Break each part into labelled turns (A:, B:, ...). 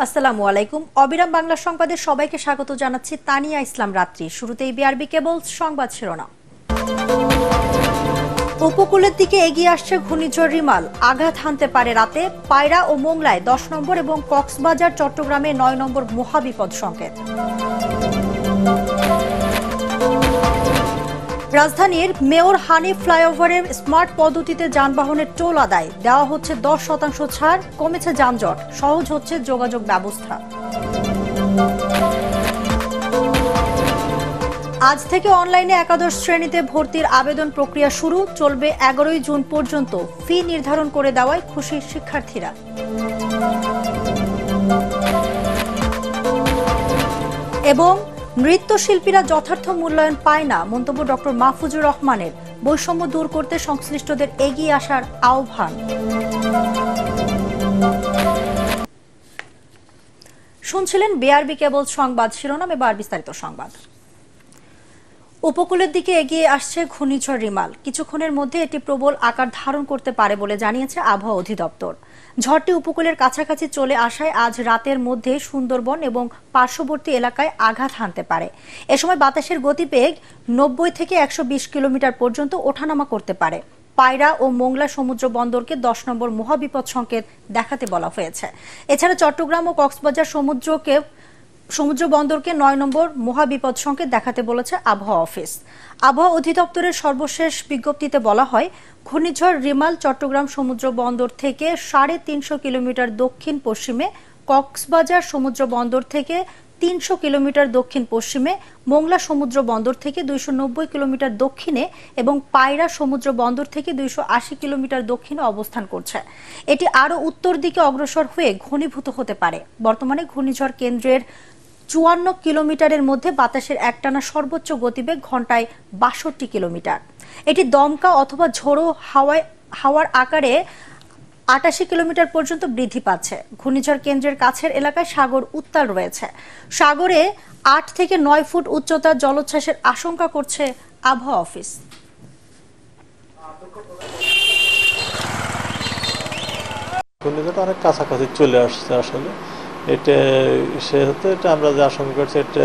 A: আসসালামু আলাইকুম। অবিরাম বাংলা সংবাদে সবাইকে স্বাগত জানাচ্ছি। তানিয়া ইসলাম রাত্রি। শুরুতেই বিআরবি কেবলস সংবাদ শিরোনাম। উপকূলের দিকে এগিয়ে আসছে ঘূর্ণিঝড় রিমাল, আঘাত হানতে পারে রাতে। পায়রা ও মোংলায় 10 নম্বর এবং কক্সবাজার চট্টগ্রামে 9 নম্বর মহাবিপদ সংকেত। রাজধানীর মেয়র হানিফ ফ্লাইওভারের স্মার্ট পদ্ধতিতে যানবাহনের টোল আদায় দেওয়া হচ্ছে 10% ছাড়, কমেছে যানজট, সহজ হচ্ছে যোগাযোগ ব্যবস্থা। আজ থেকে অনলাইনে একাদশ শ্রেণীতে ভর্তির আবেদন প্রক্রিয়া শুরু, চলবে 11 জুন পর্যন্ত। ফি নির্ধারণ করে দেওয়ায় খুশি শিক্ষার্থীরা। এবং নৃত্যশিল্পীরা যথার্থ মূল্যায়ন পায় না, মন্তব্য ডক্টর মাহফুজুর রহমানের। বৈষম্য দূর করতে সংশ্লিষ্টদের এগিয়ে আসার আহ্বান। শুনছিলেন বিআরবি কেবল সংবাদ শিরোনাম, এবার বিস্তারিত সংবাদ। উপকূলের দিকে এগিয়ে আসছে ঘূর্ণিঝড় রিমাল। কিছুক্ষণের মধ্যে এটি প্রবল আকার ধারণ করতে পারে বলে জানিয়েছে আবহাওয়া অধিদপ্তর। ঝড়টি উপকূলের কাছাকাছি চলে আসায় আজ রাতের মধ্যে সুন্দরবন এবং পার্শ্ববর্তী এলাকায় আঘাত হানতে পারে। এ সময় বাতাসের গতিবেগ 90 থেকে 120 কিলোমিটার পর্যন্ত ওঠানামা করতে পারে। পায়রা ও মোংলা সমুদ্র বন্দরকে 10 নম্বর মহাবিপদ সংকেত দেখাতে বলা হয়েছে। এছাড়া চট্টগ্রাম ও কক্সবাজার সমুদ্র বন্দরকে 9 নম্বর মহাবিপদ সংকেত দেখাতে বলেছে আবহাওয়া অফিস। আবহাওয়া অধিদপ্তরের সর্বশেষ বিজ্ঞপ্তিতে বলা হয়, ঘূর্ণিঝড় রিমাল চট্টগ্রাম সমুদ্র বন্দর থেকে 350 কিলোমিটার দক্ষিণ পশ্চিমে, কক্সবাজার সমুদ্র বন্দর থেকে 300 কিলোমিটার দক্ষিণ পশ্চিমে, মোংলা সমুদ্র বন্দর থেকে 290 কিলোমিটার দক্ষিণে এবং পায়রা সমুদ্র বন্দর থেকে 280 কিলোমিটার দক্ষিণে অবস্থান করছে। এটি আরও উত্তর দিকে অগ্রসর হয়ে ঘনীভূত হতে পারে। বর্তমানে ঘূর্ণিঝড় কেন্দ্রের 54 কিলোমিটারের মধ্যে বাতাসের একটানা সর্বোচ্চ গতিবেগ ঘন্টায় 62 কিলোমিটার। এটি দমকা অথবা ঝোড়ো হাওয়ার আকারে 88 কিলোমিটার পর্যন্ত বৃদ্ধি পাচ্ছে। ঘূর্ণিঝড় কেন্দ্রের কাছের এলাকায় সাগর উত্তাল রয়েছে। সাগরে 8 থেকে 9 ফুট উচ্চতার জলোচ্ছ্বাসের আশঙ্কা করছে আবহাওয়া অফিস।
B: ঘূর্ণিঝড়টা অনেক কাছাকাছি চলে আসছে আসলে। সেহেতু এটা আমরা যে আশঙ্কা করছি, এটা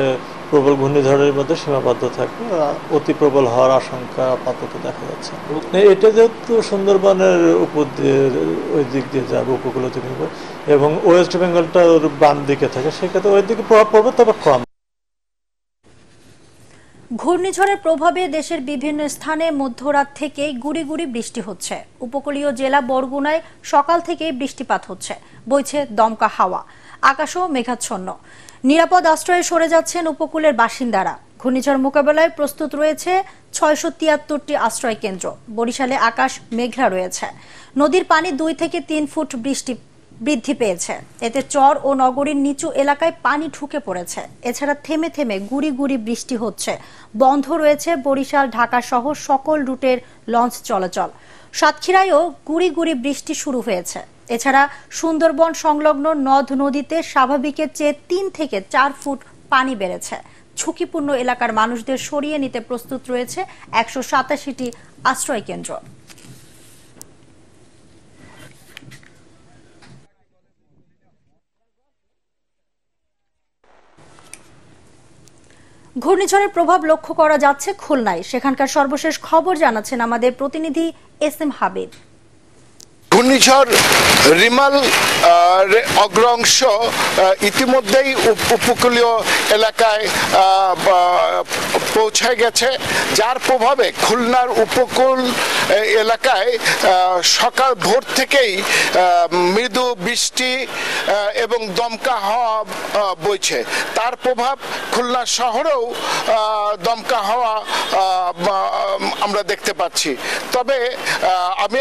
B: প্রবল ঘূর্ণিঝড়ের মধ্যে সীমাবদ্ধ থাকবে, অতি প্রবল হওয়ার আশঙ্কা আপাতত দেখা যাচ্ছে। এটা যেহেতু সুন্দরবনের উপর দিয়ে ওই দিক দিয়ে যাবে, উপকূলবর্তী এবং ওয়েস্ট বেঙ্গলটা ওর বাম দিকে থাকে, সেক্ষেত্রে ওই দিকে প্রভাব পড়বে, তবে কম।
A: ঘূর্ণিঝড়ের প্রভাবে দেশের বিভিন্ন স্থানে মধ্যরাত থেকেই গুড়ি গুড়ি বৃষ্টি হচ্ছে। উপকূলীয় জেলা বরগুনায় সকাল থেকেই বৃষ্টিপাত হচ্ছে, বইছে দমকা হাওয়া, আকাশও মেঘাচ্ছন্ন। নিরাপদ আশ্রয়ে সরে যাচ্ছেন উপকূলের বাসিন্দারা। ঘূর্ণিঝড় মোকাবেলায় প্রস্তুত রয়েছে 673টি আশ্রয় কেন্দ্র। বরিশালে আকাশ মেঘলা রয়েছে। নদীর পানি 2 থেকে 3 ফুট বৃদ্ধি পেয়েছে। এতে চর ও নগরীর নিচু এলাকায় পানি ঢুকে পড়েছে। এছাড়া থেমে থেমে গুড়ি গুড়ি বৃষ্টি হচ্ছে। বন্ধ রয়েছে বরিশাল ঢাকা সহ সকল রুটের লঞ্চ চলাচল। সাতক্ষীরায়ও গুড়ি গুড়ি বৃষ্টি শুরু হয়েছে। এছাড়া সুন্দরবন সংলগ্ন নদ নদীতে স্বাভাবিকের চেয়ে 3 থেকে 4 ফুট পানি বেড়েছে। ঝুঁকিপূর্ণ এলাকার মানুষদের সরিয়ে নিতে প্রস্তুত রয়েছে 187টি আশ্রয় কেন্দ্র। ঘূর্ণিঝড়ের প্রভাব লক্ষ্য করা যাচ্ছে খুলনায়। সেখানকার সর্বশেষ খবর জানাচ্ছেন আমাদের প্রতিনিধি SM হাবিব।
C: ঘূর্ণিঝড় রিমাল অগ্রাংশ ইতিমধ্যেই উপকূলীয় এলাকায় পৌঁছে গেছে, যার প্রভাবে খুলনার উপকূল এলাকায় সকাল ভোর থেকেই মৃদু বৃষ্টি এবং দমকা হাওয়া বইছে। তার প্রভাব খুলনা শহরেও দমকা হাওয়া আমরা দেখতে পাচ্ছি। তবে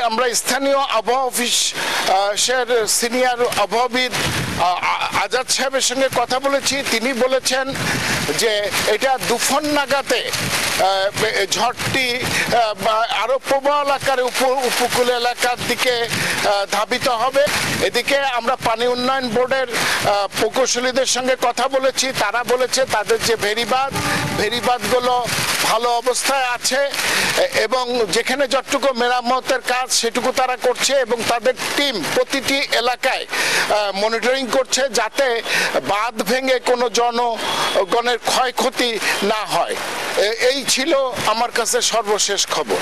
C: আমরা স্থানীয় আবহাওয়া অফিসের সিনিয়র আবহাওয়াবিদ আজাদ সাহেবের সঙ্গে কথা বলেছি। তিনি বলেছেন যে এটা দুপুর নাগাতে ঝড়টি আরো প্রবল আকারে উপকূল এলাকার দিকে ধাবিত হবে। এদিকে আমরা পানি উন্নয়ন বোর্ডের প্রকৌশলীদের সঙ্গে কথা বলেছি। তারা বলেছে তাদের যে ভেরিবাঁধগুলো ভালো অবস্থায় আছে এবং যেখানে যতটুকু মেরামতের কাজ সেটুকু তারা করছে এবং তাদের টিম প্রতিটি এলাকায় মনিটরিং করছে যাতে বাঁধ ভেঙে কোনো জনগণের ক্ষয়ক্ষতি না হয়। এই ছিল আমার কাছে সর্বশেষ খবর।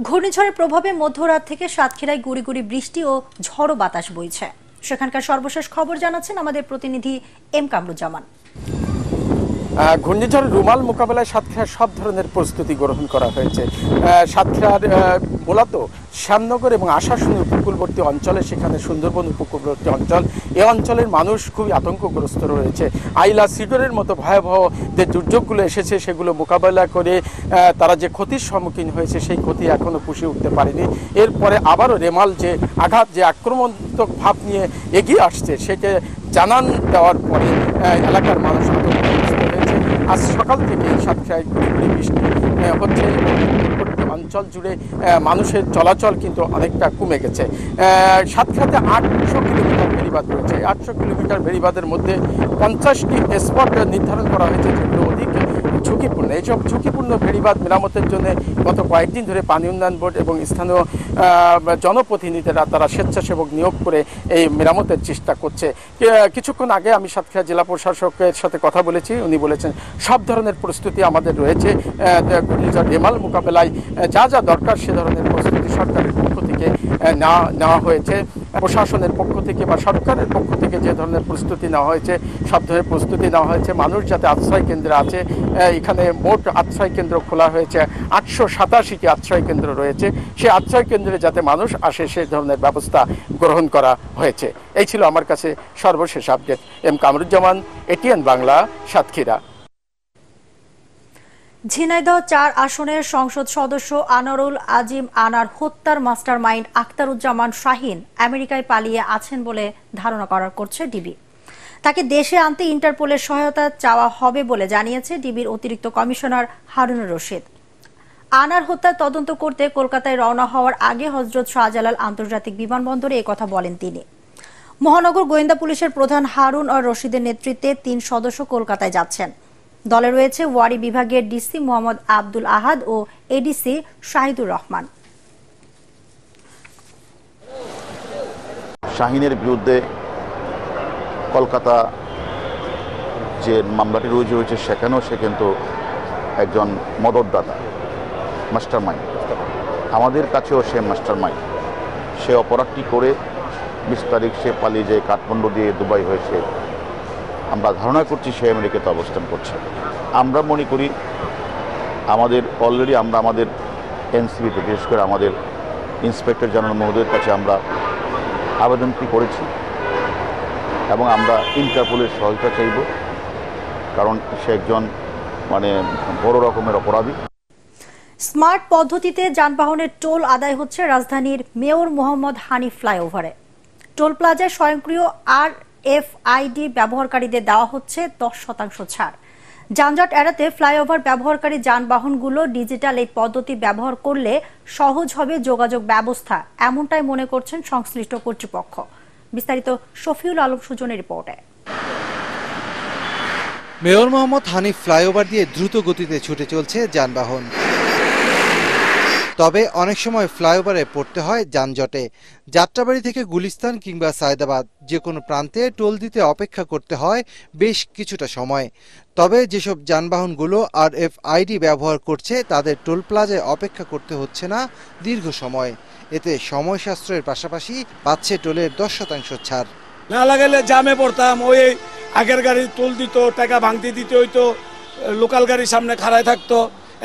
A: ঘূর্ণিঝড়ের প্রভাবে মধ্যরাত থেকে সাতক্ষীরায় গুড়ি গুড়ি বৃষ্টি ও ঝড়ো বাতাস বইছে। সেখানকার সর্বশেষ খবর জানাচ্ছেন আমাদের প্রতিনিধি এম কামরুজ্জামান।
D: ঘূর্ণিঝড় রুমাল মোকাবেলায় সাতক্ষীরার সব ধরনের প্রস্তুতি গ্রহণ করা হয়েছে। সাতক্ষীরার মূলত শ্যামনগর এবং আশাশুনি উপকূলবর্তী অঞ্চলে, সেখানে সুন্দরবন উপকূলবর্তী অঞ্চল, এই অঞ্চলের মানুষ খুবই আতঙ্কগ্রস্ত রয়েছে। আইলা সিডরের মতো ভয়াবহ যে দুর্যোগগুলো এসেছে সেগুলো মোকাবেলা করে তারা যে ক্ষতির সম্মুখীন হয়েছে সেই ক্ষতি এখনও পুষিয়ে উঠতে পারেনি। এরপরে আবারও রেমাল যে আঘাত, যে আক্রমণাত্মক ভাব নিয়ে এগিয়ে আসছে সেটা জানান দেওয়ার পরে এলাকার মানুষ আতঙ্কগ্রস্ত হয়েছে। আজ সকাল থেকে সাতক্ষীরায় গুড়ি গুড়ি বৃষ্টি হচ্ছে। অঞ্চল জুড়ে মানুষের চলাচল কিন্তু অনেকটা কমে গেছে। সাতক্ষীরাতে 800 কিলোমিটার বেড়িবাঁধ রয়েছে। 800 কিলোমিটার বেড়িবাঁধের মধ্যে 50টি স্পট নির্ধারণ করা হয়েছে যেগুলো অধিক ঝুঁকিপূর্ণ। এইসব ঝুঁকিপূর্ণ বেড়িবাঁধ মেরামতের জন্য গত কয়েকদিন ধরে পানি উন্নয়ন বোর্ড এবং স্থানীয় জনপ্রতিনিধিরা তারা স্বেচ্ছাসেবক নিয়োগ করে এই মেরামতের চেষ্টা করছে। কিছুক্ষণ আগে আমি সাতক্ষীরা জেলা প্রশাসকের সাথে কথা বলেছি। উনি বলেছেন সব ধরনের প্রস্তুতি আমাদের রয়েছে। ঘূর্ণিঝড় রেমাল মোকাবেলায় যা যা দরকার সে ধরনের প্রস্তুতি সরকারের পক্ষ থেকে নেওয়া হয়েছে। প্রশাসনের পক্ষ থেকে বা সরকারের পক্ষ থেকে যে ধরনের প্রস্তুতি নেওয়া হয়েছে সব ধরনের প্রস্তুতি নেওয়া হয়েছে। মানুষ যাতে আশ্রয় কেন্দ্রে আছে, এখানে মোট আশ্রয় কেন্দ্র খোলা হয়েছে, 887টি আশ্রয় কেন্দ্র রয়েছে। সেই আশ্রয় কেন্দ্রে যাতে মানুষ আসে সে ধরনের ব্যবস্থা গ্রহণ করা হয়েছে। এই ছিল আমার কাছে সর্বশেষ update. M Kamruzzaman, ATN Bangla, Satkhira.
A: Jhenaidah 4 আসনের সংসদ সদস্য আনারুল আজিম আনার হত্যার মাস্টারমাইন্ড আখতারুজ্জামান শাহীন আমেরিকায় পালিয়ে আছেন বলে ধারণা করা করছে ডিবি। তাকে দেশে আনতে ইন্টারপোলের সহায়তা চাওয়া হবে বলে জানিয়েছে ডিবির অতিরিক্ত কমিশনার হারুনুর রশিদ। আনার হত্যার তদন্ত করতে কলকাতায় রওনা হওয়ার আগে হযরত শাহজালাল আন্তর্জাতিক বিমানবন্দরে একথা বলেন তিনি। মহানগর গোয়েন্দা পুলিশের প্রধান হারুন আর রশিদের নেতৃত্বে 3 সদস্য কলকাতায় যাচ্ছেন। দলে রয়েছে ওয়ারি বিভাগের ডিসি মোহাম্মদ আব্দুল আহাদ ও এডিসি শাহিদুর রহমান।
E: শাহীনের বিরুদ্ধে কলকাতা যে মামলাটি রয়েছে সেখানেও সে কিন্তু একজন মদতদাতা, মাস্টারমাইন্ড। আমাদের কাছেও সে মাস্টারমাইন্ড। সে অপরাধটি করে 20 তারিখ সে পালিয়ে যায়, কাঠমান্ডু দিয়ে দুবাই হয়েছে। আমরা ধারণা করছি সে আমেরিকাতে অবস্থান করছে। আমরা মনে করি আমাদের অলরেডি আমরা আমাদের এনসিবিতে, বিশেষ করে আমাদের ইন্সপেক্টর জেনারেল মহোদয়ের কাছে আমরা আবেদনটি করেছি এবং আমরা ইন্টারপোলের সহায়তা চাইব, কারণ সে একজন বড় রকমের অপরাধী।
A: স্মার্ট পদ্ধতিতে যানবাহনের টোল আদায় হচ্ছে রাজধানীর মেয়র মোহাম্মদ হানিফ ফ্লাইওভারে। টোল প্লাজায় স্বয়ংক্রিয় RFID ব্যবহারকারীদের দেওয়া হচ্ছে 10% ছাড়। যানজট এড়াতে ফ্লাইওভার ব্যবহারকারী যানবাহনগুলো ডিজিটাল এই পদ্ধতি ব্যবহার করলে সহজ হবে যোগাযোগ ব্যবস্থা, এমনটাই মনে করছেন সংশ্লিষ্ট কর্তৃপক্ষ। বিস্তারিত শফিউল আলম সুজনের রিপোর্টে।
F: মেয়র মোহাম্মদ হানিফ ফ্লাইওভার দিয়ে দ্রুত গতিতে ছুটে চলছে যানবাহন। তবে অনেক সময় ফ্লাইওভারে পড়তে হয় যানজটে। যাত্রাবাড়ি থেকে গুলিস্তান কিংবা সায়দাবাদ যে কোনো প্রান্তে টোল দিতে অপেক্ষা করতে হয় বেশ কিছুটা সময়। তবে যেসব যানবাহনগুলো RFID ব্যবহার করছে তাদের টোল প্লাজায় অপেক্ষা করতে হচ্ছে না দীর্ঘ সময়। এতে সময় সাশ্রয়ের পাশাপাশি পাচ্ছে টোলের 10% ছাড়।
G: না লাগালে জামে পড়তাম, ওই আগের গাড়ি টোল দিত, টাকা ভাঙতে দিতে হইতো, লোকাল গাড়ির সামনে খাড়ায় থাকতো।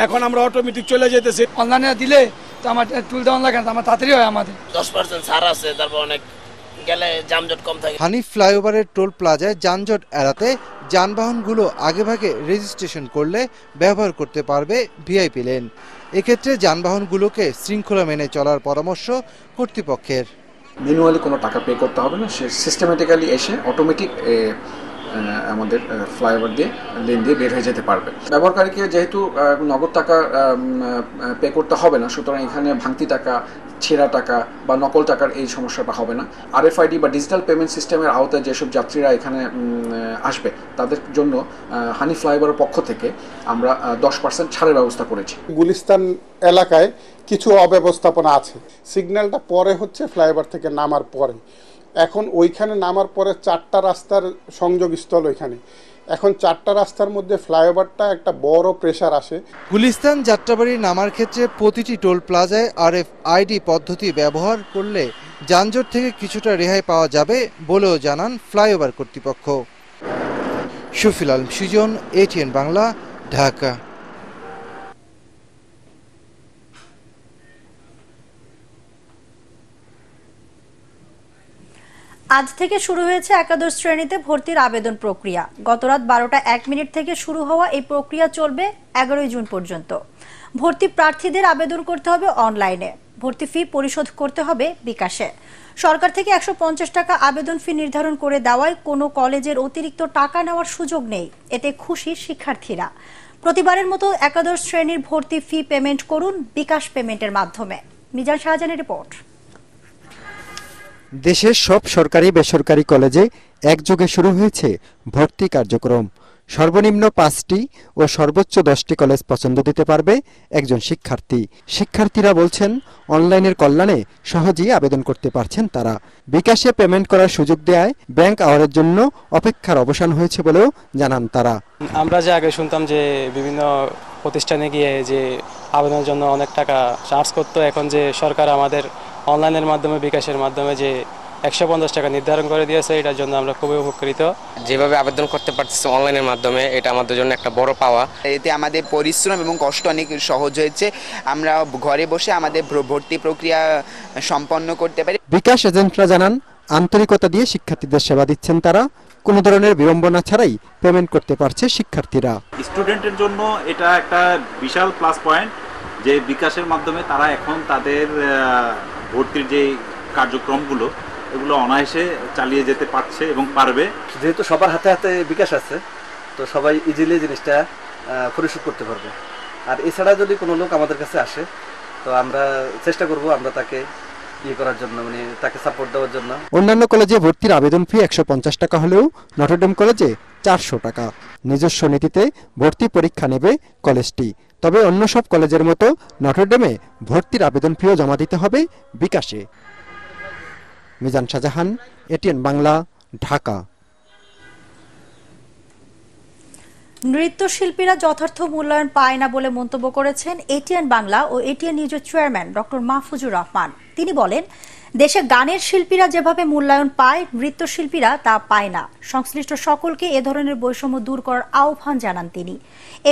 G: এখন আমরা অটোমেটিক চলে যেতেছি। অনলাইনে দিলে তো আমার টুল দেওয়া লাগে না, আমার তাড়াতাড়ি হয়। আমাদের
H: 10% ছাড় আছে, তারপর অনেক গেলে যানজট কম থাকে।
F: হানিফ ফ্লাইওভারের টোল প্লাজায় যানজট এড়াতে যানবাহনগুলো আগেভাগে রেজিস্ট্রেশন করলে ব্যবহার করতে পারবে ভিআইপি লেন। এক্ষেত্রে যানবাহনগুলোকে শৃঙ্খলা মেনে চলার পরামর্শ কর্তৃপক্ষের।
I: ম্যানুয়ালি কোনো টাকা পে করতে হবে না, সে সিস্টেমেটিক্যালি এসে অটোমেটিক
D: আমাদের ফ্লাইওভার দিয়ে লেন দিয়ে বের হয়ে যেতে পারবে। ব্যবহারকারীকে যেহেতু নগদ টাকা পে করতে হবে না, সুতরাং এখানে ভাঙতি টাকা, ছেঁড়া টাকা বা নকল টাকার এই সমস্যাটা হবে না। RFID বা ডিজিটাল পেমেন্ট সিস্টেমের আওতায় যেসব যাত্রীরা এখানে আসবে তাদের জন্য হানি ফ্লাইওভারের পক্ষ থেকে আমরা 10% ছাড়ের ব্যবস্থা করেছি।
I: গুলিস্তান এলাকায় কিছু অব্যবস্থাপনা আছে। সিগন্যালটা পরে হচ্ছে ফ্লাইওভার থেকে নামার পরে। এখন ওইখানে নামার পরে 4টা রাস্তার সংযোগস্থল ওইখানে। এখন 4টা রাস্তার মধ্যে ফ্লাইওভারটা একটা বড় প্রেসার আসে।
F: গুলিস্তান যাত্রাবাড়ি নামার ক্ষেত্রে প্রতিটি টোল প্লাজায় RFID পদ্ধতি ব্যবহার করলে যানজট থেকে কিছুটা রেহাই পাওয়া যাবে বলেও জানান ফ্লাইওভার কর্তৃপক্ষ। শফিল আলম সুজন, ATN বাংলা, ঢাকা।
A: আজ থেকে শুরু হয়েছে একাদশ শ্রেণীতে ভর্তির আবেদন প্রক্রিয়া। গতরাত 12টা 1 মিনিট থেকে শুরু হওয়া এই প্রক্রিয়া চলবে 11 জুন পর্যন্ত। ভর্তি প্রার্থীদের আবেদন করতে হবে অনলাইনে। ভর্তি ফি পরিশোধ করতে হবে বিকাশে। সরকার থেকে 150 টাকা আবেদন ফি নির্ধারণ করে দেওয়ায় কোনো কলেজের অতিরিক্ত টাকা নেওয়ার সুযোগ নেই। এতে খুশি শিক্ষার্থীরা। প্রতিবারের মতো একাদশ শ্রেণীর ভর্তি ফি পেমেন্ট করুন বিকাশ পেমেন্টের মাধ্যমে। মিজান শাহজাহানের রিপোর্ট।
J: দেশের সব সরকারি বেসরকারি কলেজে একযোগে শুরু হয়েছে ভর্তি কার্যক্রম। সর্বনিম্ন 5টি ও সর্বোচ্চ 10টি কলেজ পছন্দ দিতে পারবে একজন শিক্ষার্থী। শিক্ষার্থীরা বলছেন অনলাইনের কল্যাণে সহজেই আবেদন করতে পারছেন তারা। বিকাশে পেমেন্ট করার সুযোগ দেওয়ায় ব্যাংক আওয়ারের জন্য অপেক্ষার অবসান হয়েছে বলেও জানান তারা।
K: আমরা যে আগে শুনতাম যে বিভিন্ন প্রতিষ্ঠানে গিয়ে যে আবেদনের জন্য অনেক টাকা চার্জ করতো, এখন যে সরকার আমাদের অনলাইনের মাধ্যমে বিকাশের মাধ্যমে যে 150 টাকা নির্ধারণ করে দিয়েছে, এটার জন্য আমরা খুবই উপকৃত।
L: যেভাবে আবেদন করতে পারতেছি অনলাইনের মাধ্যমে, এটা আমাদের জন্য একটা বড় পাওয়া।
M: এতে আমাদের পরিশ্রম এবং কষ্ট অনেক সহজ হয়েছে। আমরা ঘরে বসে আমাদের ভর্তি প্রক্রিয়া সম্পন্ন করতে পারি।
J: বিকাশ এজেন্টরা জানান আন্তরিকতা দিয়ে শিক্ষার্থীদের সেবা দিচ্ছেন তারা। কোনো ধরনের বিড়ম্বনা ছাড়াই পেমেন্ট করতে পারছে শিক্ষার্থীরা।
N: স্টুডেন্টের জন্য এটা একটা বিশাল প্লাস পয়েন্ট যে বিকাশের মাধ্যমে তারা এখন তাদের ভর্তির যে কার্যক্রমগুলো এগুলো অনায়াসে চালিয়ে যেতে পারছে এবং পারবে।
O: যেহেতু সবার হাতে হাতে বিকাশ আছে, তো সবাই ইজিলি জিনিসটা পরিশোধ করতে পারবে। আর এছাড়া যদি কোনো লোক আমাদের কাছে আসে, তো আমরা চেষ্টা করব আমরা তাকে করার জন্য, মানে তাকে সাপোর্ট দেওয়ার জন্য।
J: অন্যান্য কলেজে ভর্তির আবেদন ফি 150 টাকা হলেও নটরডেম কলেজে 400 টাকা। নিজস্ব নীতিতে ভর্তি পরীক্ষা নেবে কলেজটি। তবে অন্য সব কলেজের মতো নটরডেমে ভর্তির আবেদন ফিও জমা দিতে হবে বিকাশে। মিজান শাহজাহান, ATN বাংলা, ঢাকা।
A: নৃত্যশিল্পীরা যথার্থ মূল্যায়ন পায় না বলে মন্তব্য করেছেন ATN বাংলা ও ATN নিউজের চেয়ারম্যান ডক্টর মাহফুজুর রহমান। তিনি বলেন, দেশে গানের শিল্পীরা যেভাবে মূল্যায়ন পায়, নৃত্যশিল্পীরা তা পায় না। সংশ্লিষ্ট সকলকে এ ধরনের বৈষম্য দূর করার আহ্বান জানান তিনি।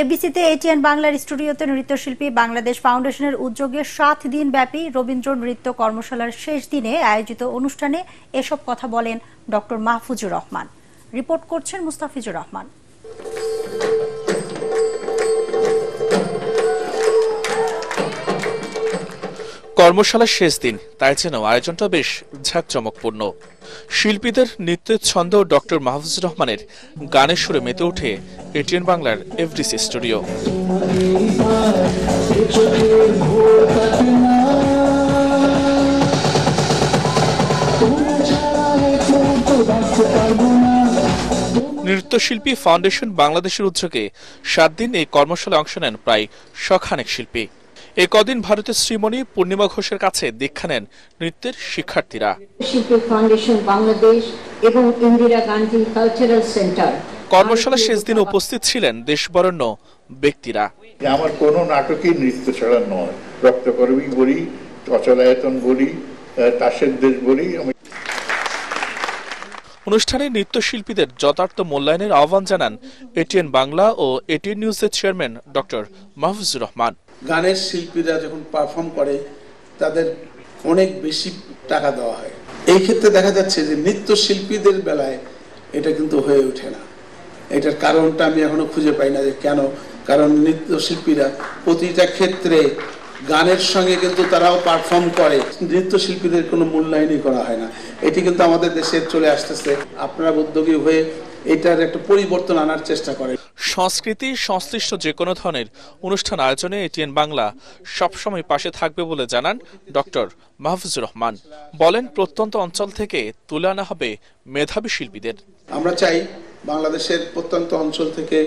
A: এবিসিতে ATN বাংলার স্টুডিওতে নৃত্যশিল্পী বাংলাদেশ ফাউন্ডেশনের উদ্যোগে 7 দিন ব্যাপী রবীন্দ্র নৃত্য কর্মশালার শেষ দিনে আয়োজিত অনুষ্ঠানে এসব কথা বলেন ডক্টর মাহফুজুর রহমান। রিপোর্ট করছেন মুস্তাফিজুর রহমান।
P: কর্মশালার শেষ দিন, তাই যেন আয়োজনটা বেশ ঝাঁকজমকপূর্ণ। শিল্পীদের নৃত্যের ছন্দ ডক্টর মাহফুজুর রহমানের গানের সুরে মেতে ওঠে ATN বাংলার FDC স্টুডিও। নৃত্যশিল্পী ফাউন্ডেশন বাংলাদেশের উদ্যোগে 7 দিন এই কর্মশালায় অংশ নেন প্রায় 100 শিল্পী। এই কদিন ভারতের শ্রীমণি পূর্ণিমা ঘোষের কাছে দীক্ষা নেন নৃত্যের শিক্ষার্থীরা।
Q: শিল্পী ফাউন্ডেশন বাংলাদেশ এবং ইন্দিরা গান্ধী কালচারাল সেন্টার।
P: কর্মশালা শেষ দিন উপস্থিত ছিলেন দেশবরেণ্য ব্যক্তিরা।
R: আমার কোনো নাটকই নৃত্য ছাড়া নয়। রক্তকরবী বলি, অচলায়তন বলি, তাসের দেশ বলি।
P: অনুষ্ঠানে নৃত্যশিল্পীদের যথার্থ মূল্যায়নের আহ্বান জানান ATN বাংলা ও ATN নিউজের চেয়ারম্যান ডক্টর মাহফুজুর রহমান।
S: গানের শিল্পীরা যখন পারফর্ম করে তাদের অনেক বেশি টাকা দেওয়া হয়। এই ক্ষেত্রে দেখা যাচ্ছে যে নৃত্যশিল্পীদের বেলায় এটা কিন্তু হয়ে ওঠে না। এটার কারণটা আমি এখনো খুঁজে পাই না যে কেন। কারণ নৃত্যশিল্পীরা প্রতিটা ক্ষেত্রে গানের সঙ্গে কিন্তু তারাও পারফর্ম করে, নৃত্যশিল্পীদের কোনো মূল্যায়নই করা হয় না। এটি কিন্তু আমাদের দেশে চলে আসতেছে। আপনারা উদ্যোগী হয়ে এটার একটা পরিবর্তন আনার চেষ্টা করে।
P: সংস্কৃতি সংশ্লিষ্ট যে কোনো ধরনের অনুষ্ঠান আয়োজনে এটিএন বাংলা সবসময় পাশে থাকবে বলে জানান ডক্টর মাহফুজুর রহমান। বলেন, প্রত্যন্ত অঞ্চল থেকে তুলে আনা হবে মেধাবী শিল্পীদের।
S: আমরা চাই বাংলাদেশের প্রত্যন্ত অঞ্চল থেকে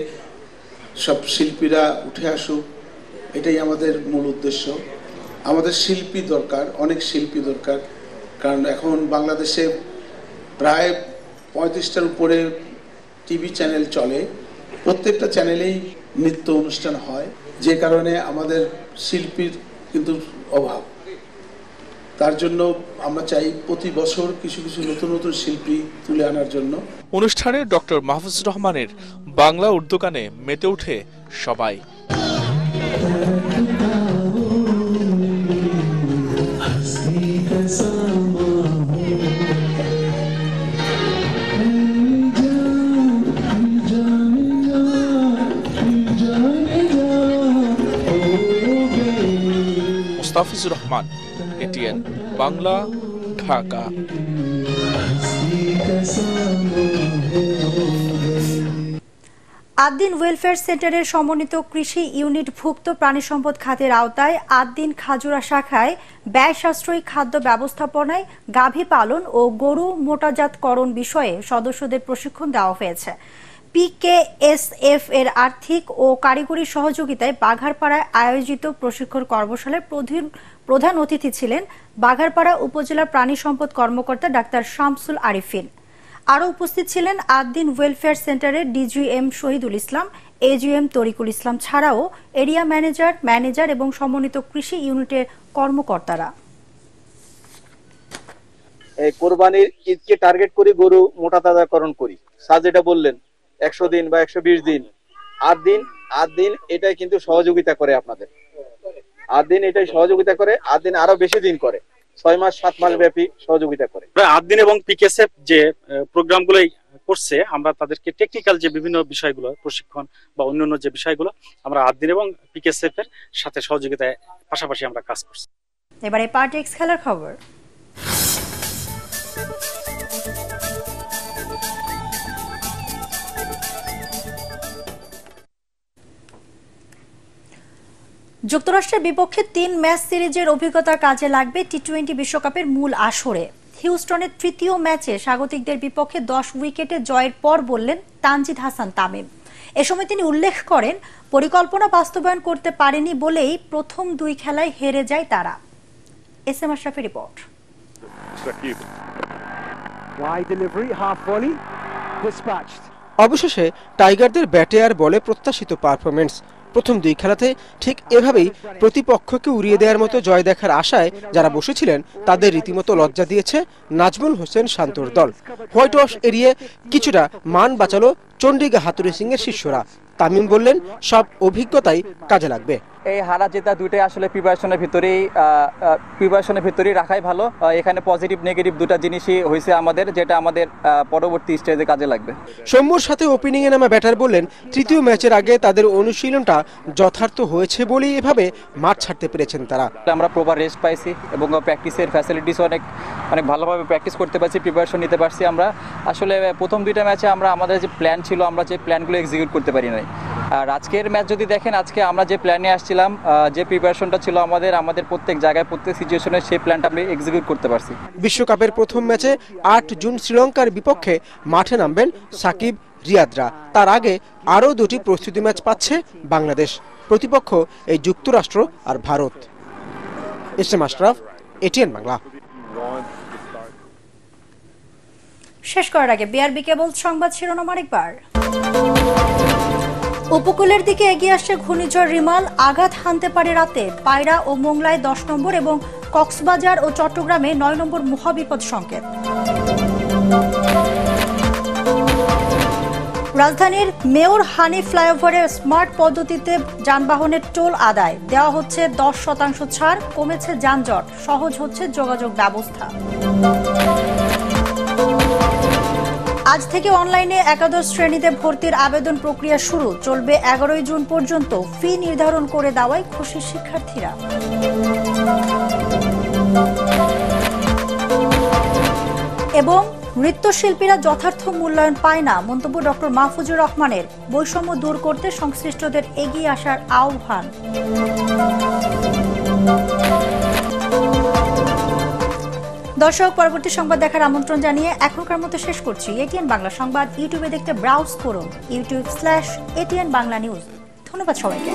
S: সব শিল্পীরা উঠে আসুক, এটাই আমাদের মূল উদ্দেশ্য। আমাদের শিল্পী দরকার, অনেক শিল্পী দরকার, কারণ এখন বাংলাদেশে প্রায় 35টার উপরে টিভি চ্যানেল চলে, প্রত্যেকটা চ্যানেলেই নৃত্য অনুষ্ঠান হয়, যে কারণে আমাদের শিল্পীর কিন্তু অভাব। তার জন্য আমরা চাই প্রতি বছর কিছু কিছু নতুন নতুন শিল্পী তুলে আনার জন্য।
P: অনুষ্ঠানে ডক্টর মাহফুজুর রহমানের বাংলা উর্দু গানে মেতে উঠে সবাই। মুস্তাফিজুর রহমান, এটিএন বাংলা, ঢাকা।
A: আদ্দিন ওয়েলফেয়ার সেন্টারের সমন্বিত কৃষি ইউনিট ভুক্ত প্রাণী সম্পদ খাতের আওতায় আদ্দিন খাজুরা শাখায় ব্যয় সাশ্রয়ী খাদ্য ব্যবস্থাপনায় গাভী পালন ও গরু মোটাজাতকরণ বিষয়ে সদস্যদের প্রশিক্ষণ দেওয়া হয়েছে। পিকেএসএফ এর আর্থিক ও কারিগরি সহযোগিতায় বাঘারপাড়ায় আয়োজিত প্রশিক্ষণ কর্মশালার প্রধান অতিথি ছিলেন বাঘারপাড়া উপজেলার প্রাণী সম্পদ কর্মকর্তা ডাক্তার শামসুল আরিফিন। আরও উপস্থিত ছিলেন আদ্দিন ওয়েলফেয়ার সেন্টারের ডিজিএম শহীদুল ইসলাম, এজিএম তরিকুল ইসলাম ছাড়াও এরিয়া ম্যানেজার এবং সমন্বিত কৃষি ইউনিটের কর্মকর্তারা।
T: কোরবানির ঈদকে টার্গেট করি গরু মোটাতাজাকরণ করি। স্যার যেটা বললেন 100 দিন বা 120 দিন, 8 দিন এটাই কিন্তু সহযোগিতা করে আপনাদের। 8 দিন এটাই সহযোগিতা করে, 8 দিন আরো বেশি দিন করে, 6 মাস 7 মাস ব্যাপী সহযোগিতা করে।
U: 8 দিন এবং পিকেএসএফ যে প্রোগ্রামগুলো করছে, আমরা তাদেরকে টেকনিক্যাল যে বিভিন্ন বিষয়গুলো প্রশিক্ষণ বা অন্যান্য যে বিষয়গুলো আমরা 8 দিন এবং পিকেএসএফ এর সাথে সহযোগিতায় পাশাপাশি আমরা কাজ করছি।
A: এবারে পার্টিক্স খেলার খবর। যুক্তরাষ্ট্রের বিপক্ষে 3 ম্যাচ সিরিজের অভিজ্ঞতা কাজে লাগবে টি-20 বিশ্বকাপের মূল আসরে। হিউস্টনের তৃতীয় ম্যাচে স্বাগতিকদের বিপক্ষে 10 উইকেটে জয়ের পর বললেন তানজিদ হাসান তামিম। এ সময় তিনি উল্লেখ করেন, পরিকল্পনা বাস্তবায়ন করতে পারেনি বলেই প্রথম 2 খেলায় হেরে যায় তারা। এসএম আশরাফের রিপোর্ট।
D: অবশেষে টাইগারদের ব্যাটে আর বলে প্রত্যাশিত পারফরমেন্স। প্রথম 2 খেলাতে ঠিক এভাবেই প্রতিপক্ষকে উড়িয়ে দেওয়ার মতো জয় দেখার আশায় যারা বসেছিলেন তাদের রীতিমতো লজ্জা দিয়েছে নাজমুল হোসেন শান্তর দল। হোয়াইট ওয়াশ এড়িয়ে কিছুটা মান বাঁচালো চন্ডিকা হাতুড়ি সিং এর শিষ্যরা। তামিম বললেন, সব অভিজ্ঞতাই কাজে লাগবে।
V: এই হারা জেতা দুইটাই আসলে প্রিপারেশনের ভিতরেই রাখাই ভালো। এখানে পজিটিভ নেগেটিভ দুটা জিনিসই হয়েছে আমাদের, যেটা আমাদের পরবর্তী স্টেজে কাজে লাগবে।
D: সৌম্যর সাথে ওপেনিং এ নামা ব্যাটার বললেন, তৃতীয় ম্যাচের আগে তাদের অনুশীলনটা যথার্থ হয়েছে বলেই এভাবে মাঠ ছাড়তে পেরেছেন তারা।
V: আমরা প্রপার রেস্ট পাইছি এবং প্র্যাকটিসের ফ্যাসিলিটিস অনেক ভালোভাবে প্র্যাকটিস করতে পারছি, প্রিপারেশন নিতে পারছি। আমরা আসলে প্রথম 2টা ম্যাচে আমাদের যে প্ল্যান ছিল, আমরা যে প্ল্যানগুলো এক্সিকিউট করতে পারি নাই। আর আজকের ম্যাচ যদি দেখেন, আজকে আমরা যে প্ল্যানে আসছিলাম, যে প্রিপারেশনটা ছিল আমাদের প্রত্যেক জায়গায় প্রত্যেক সিচুয়েশনে সেই প্ল্যানটা আমরা এক্সিকিউট করতে পারছি।
D: বিশ্বকাপের প্রথম ম্যাচে 8 জুন শ্রীলঙ্কার বিপক্ষে মাঠে নামবেন সাকিব, রিয়াদরা। তার আগে আরও 2টি প্রস্তুতি ম্যাচ পাচ্ছে বাংলাদেশ। প্রতিপক্ষ এই যুক্তরাষ্ট্র আর ভারত। SM Ashraf, ATN Bangla.
A: শেষ করার আগে বিআরবি কেবল সংবাদ শিরোনাম আরেকবার। উপকূলের দিকে এগিয়ে আসছে ঘূর্ণিঝড় রিমাল, আঘাত হানতে পারে রাতে। পায়রা ও মোংলায় 10 নম্বর এবং কক্সবাজার ও চট্টগ্রামে 9 নম্বর মহাবিপদ সংকেত। রাজধানীর মেয়র হানি ফ্লাইওভারে স্মার্ট পদ্ধতিতে যানবাহনের টোল আদায় দেওয়া হচ্ছে 10% ছাড়, কমেছে যানজট, সহজ হচ্ছে যোগাযোগ ব্যবস্থা। আজ থেকে অনলাইনে একাদশ শ্রেণীতে ভর্তির আবেদন প্রক্রিয়া শুরু, চলবে 11 জুন পর্যন্ত। ফি নির্ধারণ করে দেওয়ায় খুশি শিক্ষার্থীরা। এবং নৃত্যশিল্পীরা যথার্থ মূল্যায়ন পায় না, মন্তব্য ডক্টর মাহফুজুর রহমানের। বৈষম্য দূর করতে সংশ্লিষ্টদের এগিয়ে আসার আহ্বান। দর্শক, পরবর্তী সংবাদ দেখার আমন্ত্রণ জানিয়ে এখনকার মতো শেষ করছি। এটিএন বাংলা সংবাদ ইউটিউবে দেখতে ব্রাউজ করুন youtube.com/ATN বাংলা নিউজ। ধন্যবাদ সবাইকে।